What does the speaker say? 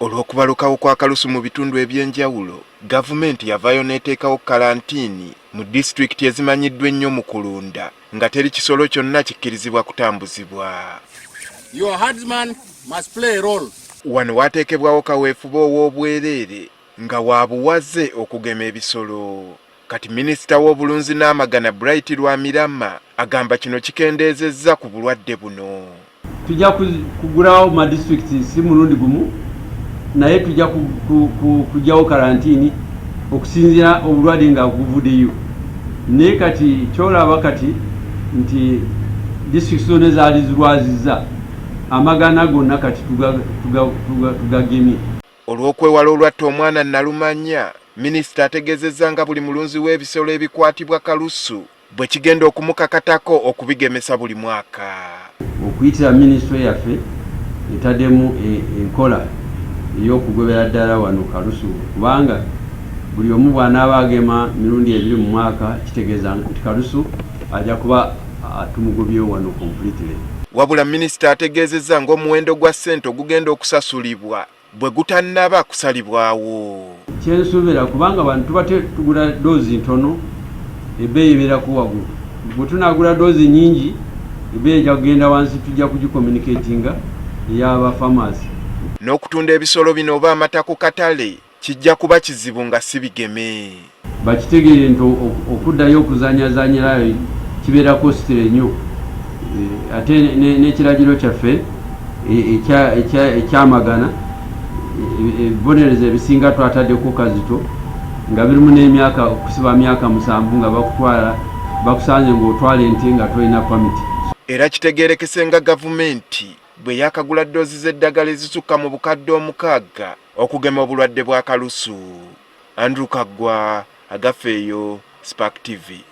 Olw'okubalukawo kwa kalusu mu bitundu eby'enjawulo, gavumenti yavaayo n'eteekawo kalantiini mu disitulikiti ezimanyiddwa ennyo mu kulunda nga teri kisolo kyonna kikkirizibwa kutambuzibwa. Your herdsman must play a role. Wano waateekebwawo kaweefube ow'obwereere nga waabuwaze okugema ebisolo. Kati minisita w'obulunzi n'amagana Bright Lwamirama agamba kino kikendeezezza ku bulwadde buno. Tujja kugulawo mu disitulikiti si mulundi gumu, naye tujja kujjawo kalantiini okusinziira obulwadde nga buvuddeyo. Naye kati kyolaba kati nti disitulikiti zonna zaali zirwazizza, amagana gonna kati tugagemye. Olw'okwewala olwatta omwana Nalumanya, minisita ategeezezza nga buli mulunzi w'ebisolo ebikwatibwa kalusu bwe kigenda okumukakatako okubigemesa buli mwaka. Okuyitira minisitule yaffe etaddemu enkola ey'okugobera ddala wano kalusu, kubanga buli omu bw'anaaba agema mirundi 2 mu mwaka kitegeeza nti kalusu ajja kuba tumugobyewo wano completely. Wabula minisita ategeezezza ng'omuwendo gwa ssente ogugenda okusasulibwa bwe gutannaba kusalibwawo. Kyensuubira kubanga abantu tuba tugula doozi ntono, ebbeeyi ebeerako waggulu. Bwe tunaagula doozi nnyingi, ebbeeyi ejja kugenda wansi, tujja kugicommunicatinga ey'aba farmers. N'okutunda ebisolo bino oba amata ku katale kijja kuba kizibu nga si bigeme. Bakitegeere nti okuddayo okuzanyazaanyirayo kibeerako sitire nnyo. Ate n'ekiragiro kyaffe ekyamagana ebibonerezo ebisinga twataddeko kazito nga birimu n'emyaka okusiba myaka 7 nga bakutwala bakusanze ng'otwala ente nga tolina pamiti. Era kitegeerekese nga gavumenti bwe yakagula ddoozi z'eddagala ezisukka mu bukadde 6 okugema obulwadde bwa kalusu. Andrew Kaggwa, Agafeeyo, Spark TV.